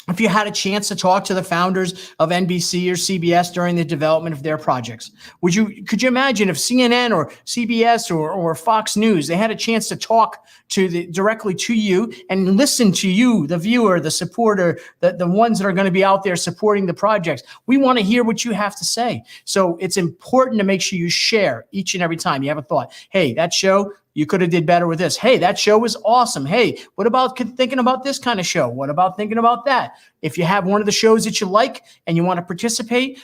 if you had a chance to talk to the founders of NBC or CBS during the development of their projects? Could you imagine if CNN or CBS or Fox News, they had a chance to talk directly to you and listen to you, the viewer, the supporter, the ones that are going to be out there supporting the projects? We want to hear what you have to say. So it's important to make sure you share each and every time you have a thought. Hey, that show, you could have did better with this. Hey, that show was awesome. Hey, what about thinking about this kind of show? What about thinking about that? If you have one of the shows that you like and you want to participate,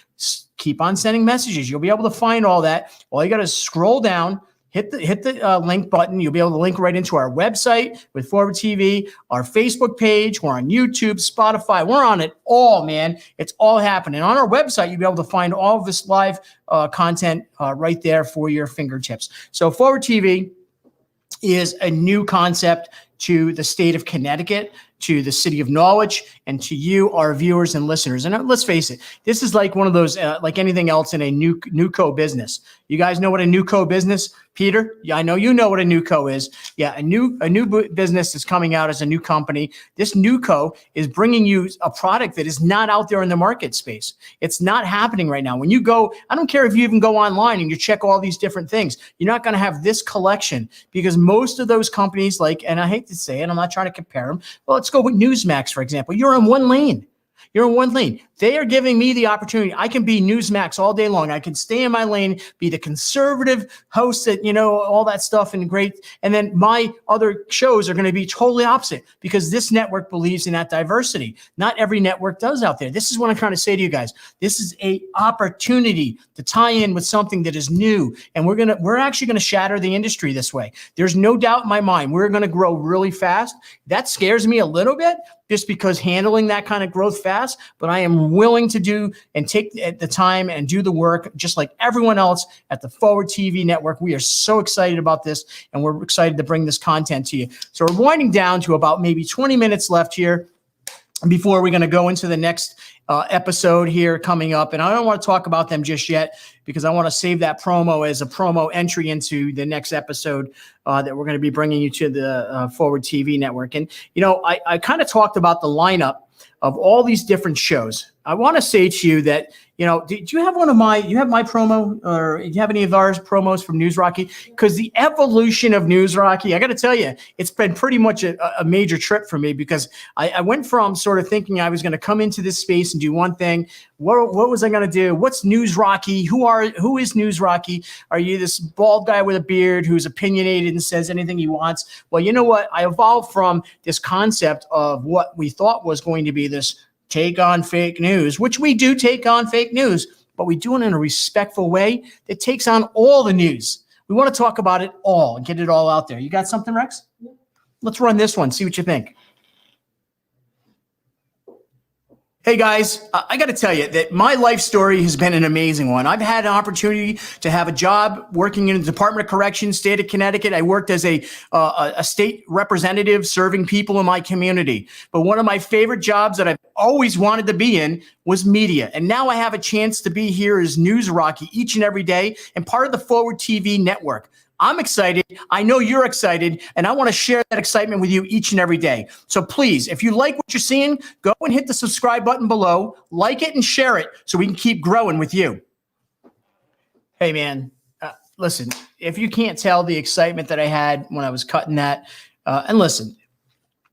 keep on sending messages. You'll be able to find all that. All you got to scroll down, hit the link button. You'll be able to link right into our website with Forward TV, our Facebook page. We're on YouTube, Spotify. We're on it all, man. It's all happening. On our website, you'll be able to find all of this live content right there for your fingertips. So Forward TV is a new concept to the state of Connecticut, to the city of Norwich, and to you, our viewers and listeners. And let's face it, this is like one of those, like anything else in a newco business. You guys know what a newco business, Peter? Yeah, I know you know what a newco is. Yeah, a new business is coming out as a new company. This newco is bringing you a product that is not out there in the market space. It's not happening right now. When you go, I don't care if you even go online and you check all these different things, you're not going to have this collection, because most of those companies, and I hate to say it, I'm not trying to compare them. Well, let's go with Newsmax, for example. You're in one lane. You're in one lane. They are giving me the opportunity. I can be Newsmax all day long. I can stay in my lane, be the conservative host that, all that stuff and great. And then my other shows are going to be totally opposite, because this network believes in that diversity. Not every network does out there. This is what I'm trying to say to you guys. This is a opportunity to tie in with something that is new. And we're actually going to shatter the industry this way. There's no doubt in my mind. We're going to grow really fast. That scares me a little bit, just because handling that kind of growth fast, but I am willing to do and take the time and do the work just like everyone else at the Forward TV network. We are so excited about this, and we're excited to bring this content to you. So we're winding down to about maybe 20 minutes left here before we're going to go into the next episode here coming up. And I don't want to talk about them just yet, because I want to save that promo as a promo entry into the next episode that we're going to be bringing you to the Forward TV network. And, I kind of talked about the lineup of all these different shows. I want to say to you that, do you have my promo, or do you have any of our promos from News Rocky? Because the evolution of News Rocky, I got to tell you, it's been pretty much a major trip for me, because I went from sort of thinking I was going to come into this space and do one thing. What was I going to do? What's News Rocky? Who is News Rocky? Are you this bald guy with a beard who's opinionated and says anything he wants? Well, you know what? I evolved from this concept of what we thought was going to be this take on fake news, which we do take on fake news, but we do it in a respectful way that takes on all the news. We want to talk about it all and get it all out there. You got something, Rex? Let's run this one. See what you think. Hey guys, I got to tell you that my life story has been an amazing one. I've had an opportunity to have a job working in the Department of Corrections, state of Connecticut. I worked as a state representative serving people in my community. But one of my favorite jobs that I've always wanted to be in was media. And now I have a chance to be here as News Rocky each and every day and part of the Forward TV network. I'm excited. I know you're excited, and I want to share that excitement with you each and every day. So please, if you like what you're seeing, go and hit the subscribe button below, like it and share it so we can keep growing with you. Hey, man, listen, if you can't tell the excitement that I had when I was cutting that, and listen,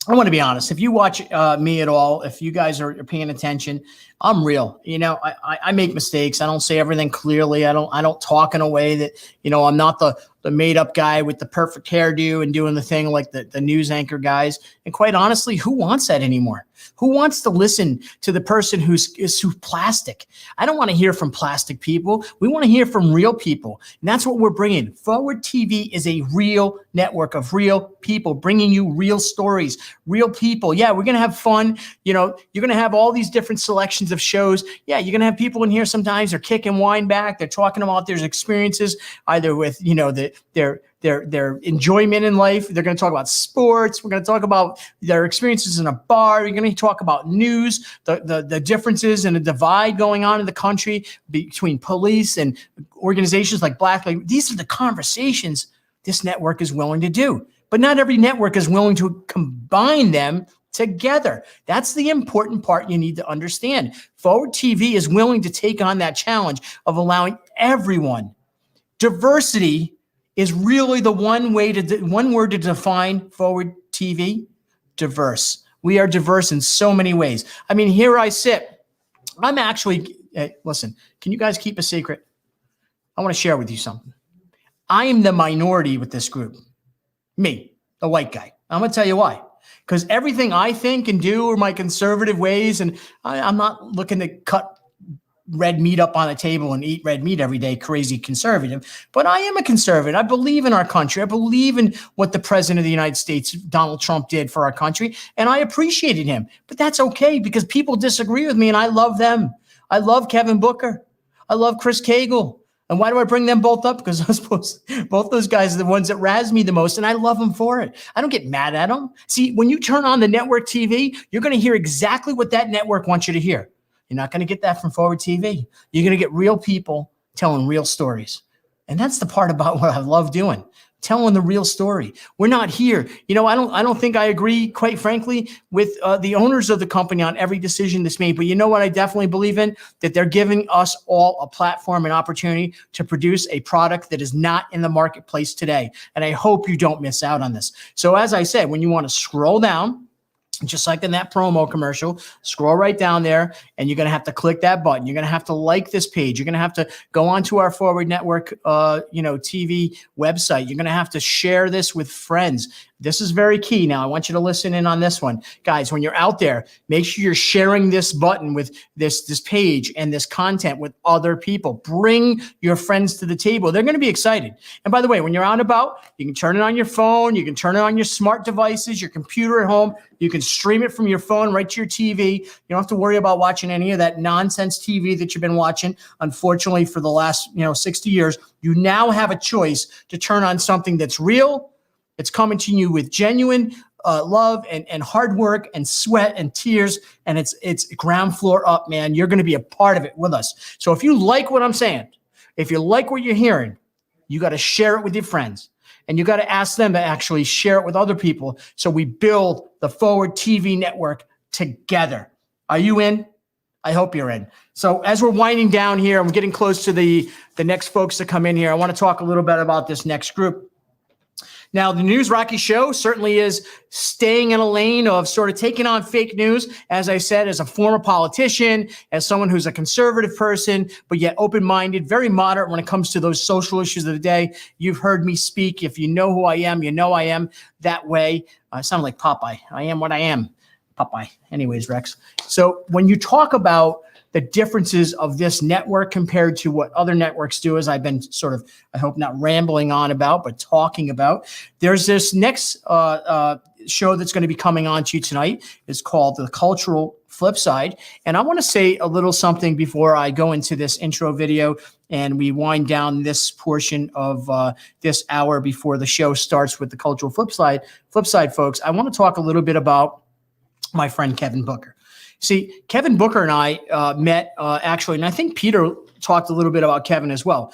I want to be honest. If you watch me at all, if you guys are paying attention, I'm real. You know, I make mistakes. I don't say everything clearly. I don't talk in a way that, you know, I'm not the made up guy with the perfect hairdo and doing the thing like the news anchor guys. And quite honestly, who wants that anymore? Who wants to listen to the person who's plastic? I don't want to hear from plastic people. We want to hear from real people. And that's what we're bringing. Forward TV is a real network of real people bringing you real stories, real people. Yeah, we're going to have fun. You know, you're going to have all these different selections of shows. Yeah, you're going to have people in here sometimes they're kicking wine back. They're talking about their experiences, either with, you know, their enjoyment in life. They're going to talk about sports. We're going to talk about their experiences in a bar. You're going to talk about news, the differences and the divide going on in the country between police and organizations like Black Lives. These are the conversations this network is willing to do. But not every network is willing to combine them together. That's the important part you need to understand. Forward TV is willing to take on that challenge of allowing everyone. Diversity is really the one word to define Forward TV: diverse. We are diverse in so many ways. I mean, here I sit. I'm actually, listen, can you guys keep a secret? I want to share with you something. I am the minority with this group. Me, the white guy. I'm going to tell you why. Because everything I think and do are my conservative ways, and I'm not looking to cut red meat up on the table and eat red meat every day, crazy conservative. But I am a conservative. I believe in our country. I believe in what the president of the United States, Donald Trump, did for our country, and I appreciated him. But that's okay because people disagree with me, and I love them. I love Kevin Booker. I love Chris Cagle. And why do I bring them both up? Because both those guys are the ones that razz me the most, and I love them for it. I don't get mad at them. See, when you turn on the network TV, you're going to hear exactly what that network wants you to hear. You're not going to get that from Forward TV. You're going to get real people telling real stories. And that's the part about what I love doing, telling the real story. We're not here. You know, I don't think I agree, quite frankly, with the owners of the company on every decision that's made. But you know what I definitely believe in? That they're giving us all a platform and opportunity to produce a product that is not in the marketplace today. And I hope you don't miss out on this. So as I said, when you want to scroll down, just like in that promo commercial, scroll right down there and you're going to have to click that button. You're going to have to like this page. You're going to have to go onto our Forward Network, TV website. You're going to have to share this with friends. This is very key. Now, I want you to listen in on this one. Guys, when you're out there, make sure you're sharing this button with this page and this content with other people. Bring your friends to the table. They're going to be excited. And by the way, when you're out and about, you can turn it on your phone. You can turn it on your smart devices, your computer at home. You can stream it from your phone right to your TV. You don't have to worry about watching any of that nonsense TV that you've been watching, unfortunately, for the last 60 years. You now have a choice to turn on something that's real. It's coming to you with genuine love and hard work and sweat and tears, and it's ground floor up, man. You're going to be a part of it with us. So if you like what I'm saying, if you like what you're hearing, you got to share it with your friends, and you got to ask them to actually share it with other people so we build the Forward TV network together. Are you in? I hope you're in. So as we're winding down here, I'm getting close to the next folks to come in here. I want to talk a little bit about this next group. Now, the News Rocky Show certainly is staying in a lane of sort of taking on fake news, as I said, as a former politician, as someone who's a conservative person, but yet open-minded, very moderate when it comes to those social issues of the day. You've heard me speak. If you know who I am, you know I am that way. I sound like Popeye. I am what I am. Popeye. Anyways, Rex. So when you talk about the differences of this network compared to what other networks do, as I've been sort of, I hope not rambling on about, but talking about. There's this next show that's going to be coming on to you tonight. It's called The Cultural Flip Side. And I want to say a little something before I go into this intro video and we wind down this portion of this hour before the show starts with the Cultural Flip Side. Flip Side, folks, I want to talk a little bit about my friend Kevin Booker. See, Kevin Booker and I met actually, and I think Peter talked a little bit about Kevin as well.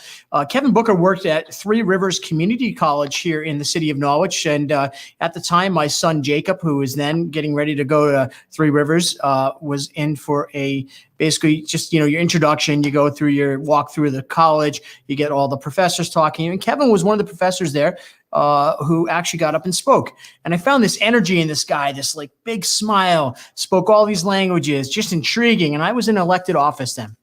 Kevin Booker worked at Three Rivers Community College here in the city of Norwich. And at the time, my son Jacob, who was then getting ready to go to Three Rivers, was in for a basically just, your introduction. You go through walk through the college, you get all the professors talking. And Kevin was one of the professors there who actually got up and spoke. And I found this energy in this guy, this like big smile, spoke all these languages, just intriguing. And I was in elected office then.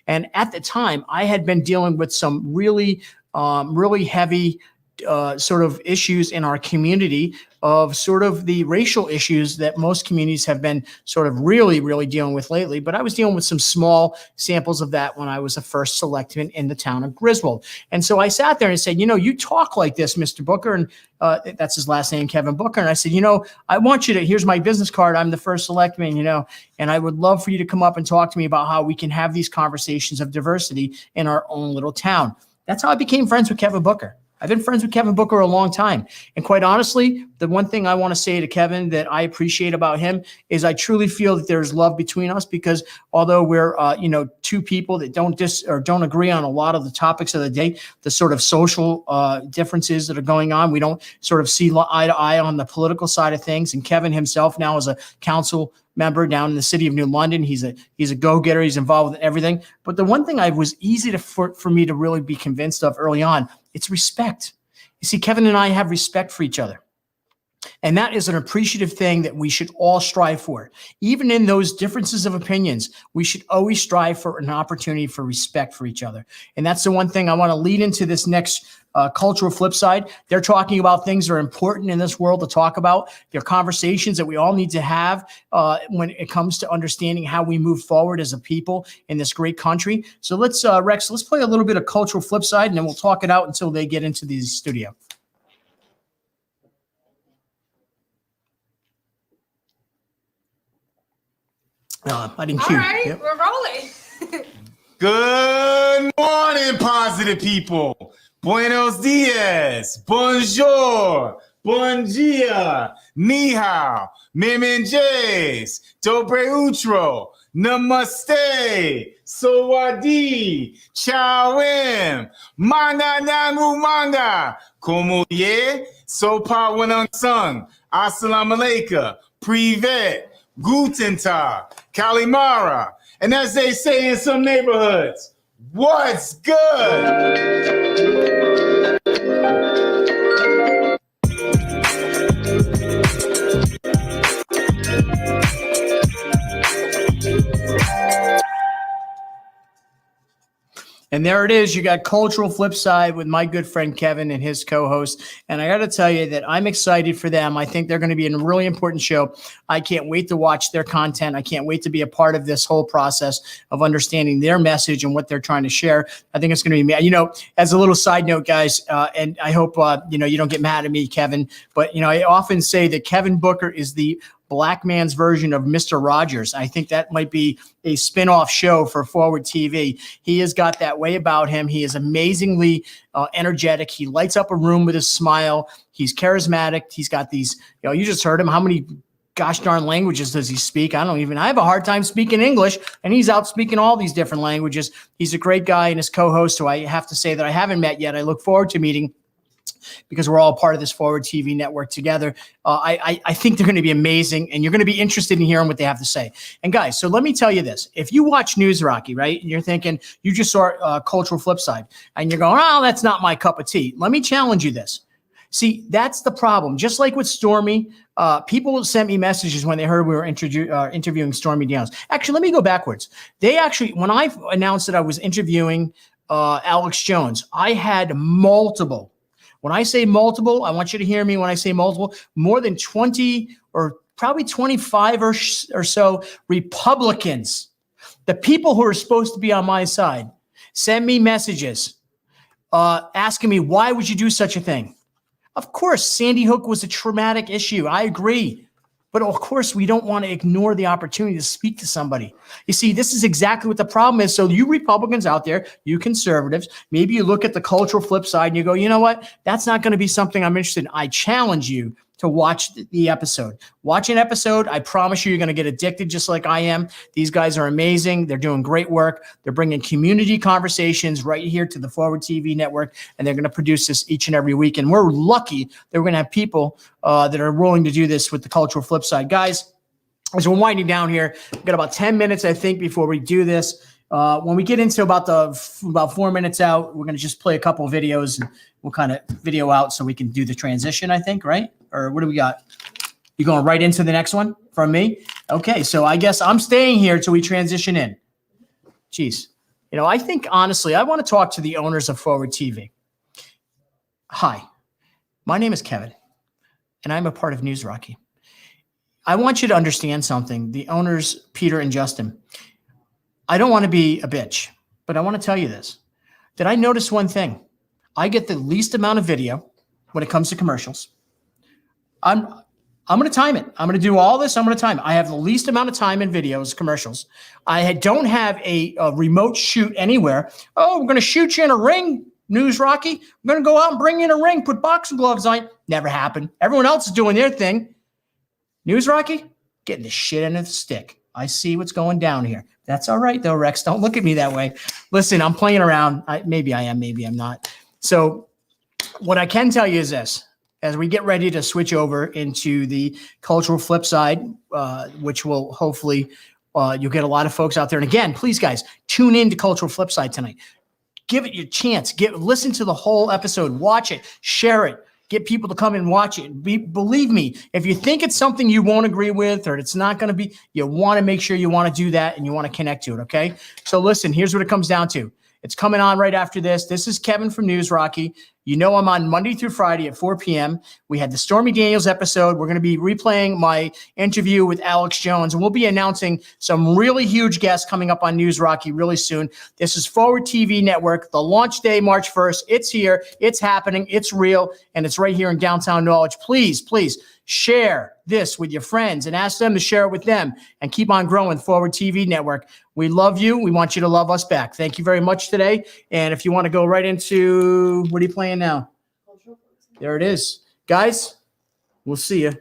And at the time, I had been dealing with some really heavy sort of issues in our community of sort of the racial issues that most communities have been sort of really dealing with lately. But I was dealing with some small samples of that when I was a first selectman in the town of Griswold. And so I sat there and said, you talk like this, Mr. Booker. And that's his last name, Kevin Booker. And I said, I want you to, here's my business card. I'm the first selectman, and I would love for you to come up and talk to me about how we can have these conversations of diversity in our own little town. That's how I became friends with Kevin Booker. I've been friends with Kevin Booker a long time. And quite honestly, the one thing I want to say to Kevin that I appreciate about him is I truly feel that there's love between us, because although we're, two people that don't agree on a lot of the topics of the day, the sort of social differences that are going on, we don't sort of see eye to eye on the political side of things. And Kevin himself now is a council member down in the city of New London. He's a go-getter. He's involved with everything. But the one thing I was easy for me to really be convinced of early on, it's respect. You see, Kevin and I have respect for each other. And that is an appreciative thing that we should all strive for. Even in those differences of opinions, we should always strive for an opportunity for respect for each other. And that's the one thing I want to lead into this next cultural flip side. They're talking about things that are important in this world to talk about. They're conversations that we all need to have when it comes to understanding how we move forward as a people in this great country. So let's, Rex, let's play a little bit of cultural flip side, and then we'll talk it out until they get into the studio. I didn't cue. All right, Yep. we're rolling. Good morning, positive people. Buenos dias, bonjour, bon dia, ni hao, memenjes, dobre utro, namaste, sawadi, chawim, manga namu manga, como ye, sopa wanansung, assalamu alaikum, privet, guten tag, kalimara, and as they say in some neighborhoods, what's good? And there it is. You got Cultural Flip Side with my good friend Kevin and his co-host. And I got to tell you that I'm excited for them. I think they're going to be a really important show. I can't wait to watch their content. I can't wait to be a part of this whole process of understanding their message and what they're trying to share. I think it's going to be, as a little side note, guys, and I hope, you don't get mad at me, Kevin, but, I often say that Kevin Booker is the black man's version of Mr. Rogers. I think that might be a spin-off show for Forward TV. He has got that way about him. He is amazingly energetic. He lights up a room with his smile. He's charismatic. He's got these, you just heard him. How many gosh darn languages does he speak? I have a hard time speaking English, and he's out speaking all these different languages. He's a great guy, and his co-host, who I have to say that I haven't met yet, I look forward to meeting, because we're all part of this Forward TV network together. I think they're going to be amazing, and you're going to be interested in hearing what they have to say. And guys, so let me tell you this. If you watch News Rocky, right, and you're thinking you just saw Cultural Flip Side, and you're going, oh, that's not my cup of tea. Let me challenge you this. See, that's the problem. Just like with Stormy, people sent me messages when they heard we were interviewing Stormy Daniels. Actually, let me go backwards. When I announced that I was interviewing Alex Jones, I had multiple. When I say multiple, I want you to hear me when I say multiple, more than 20 or probably 25 or so Republicans The people who are supposed to be on my side send me messages asking me, why would you do such a thing? Of course, Sandy Hook was a traumatic issue. I agree. But of course, we don't want to ignore the opportunity to speak to somebody. You see, this is exactly what the problem is. So you Republicans out there, you conservatives, maybe you look at the cultural flip side and you go, you know what? That's not going to be something I'm interested in. I challenge you to watch the episode. Watch an episode. I promise you, you're going to get addicted just like I am. These guys are amazing. They're doing great work. They're bringing community conversations right here to the Forward TV network, and they're going to produce this each and every week. And we're lucky that we're going to have people that are willing to do this with the cultural flip side. Guys, as we're winding down here, we've got about 10 minutes, I think, before we do this. When we get into about 4 minutes out, we're going to just play a couple of videos and we'll kind of video out so we can do the transition, I think, right? Or what do we got? You going right into the next one from me? Okay, so I guess I'm staying here till we transition in. Jeez. You know, I think, honestly, I want to talk to the owners of Forward TV. Hi, my name is Kevin, and I'm a part of News Rocky. I want you to understand something. The owners, Peter and Justin, I don't want to be a bitch, but I want to tell you this, that I noticed one thing. I get the least amount of video when it comes to commercials. I'm going to time it. I'm going to do all this. I'm going to time it. I have the least amount of time in videos, commercials. I don't have a remote shoot anywhere. Oh, we're going to shoot you in a ring, News Rocky. We're going to go out and bring you in a ring, put boxing gloves on. Never happened. Everyone else is doing their thing. News Rocky, getting the shit end of the stick. I see what's going down here. That's all right, though, Rex. Don't look at me that way. Listen, I'm playing around. Maybe I am. Maybe I'm not. So what I can tell you is this. As we get ready to switch over into the cultural flip side, which will hopefully you'll get a lot of folks out there. And again, please, guys, tune in to Cultural Flip Side tonight. Give it your chance. Listen to the whole episode. Watch it. Share it. Get people to come and watch it. Believe me, if you think it's something you won't agree with or it's not going to be, you want to make sure you want to do that and you want to connect to it, okay? So listen, here's what it comes down to. It's coming on right after this. This is Kevin from News Rocky. You know I'm on Monday through Friday at 4 p.m. We had the Stormy Daniels episode. We're going to be replaying my interview with Alex Jones, and we'll be announcing some really huge guests coming up on News Rocky really soon. This is Forward TV Network. The launch day, March 1st. It's here. It's happening. It's real, and it's right here in downtown Norwich. Please, please share this with your friends and ask them to share it with them and keep on growing Forward TV Network. We love you. We want you to love us back. Thank you very much today. And if you want to go right into, what are you playing now? There it is. Guys, we'll see you.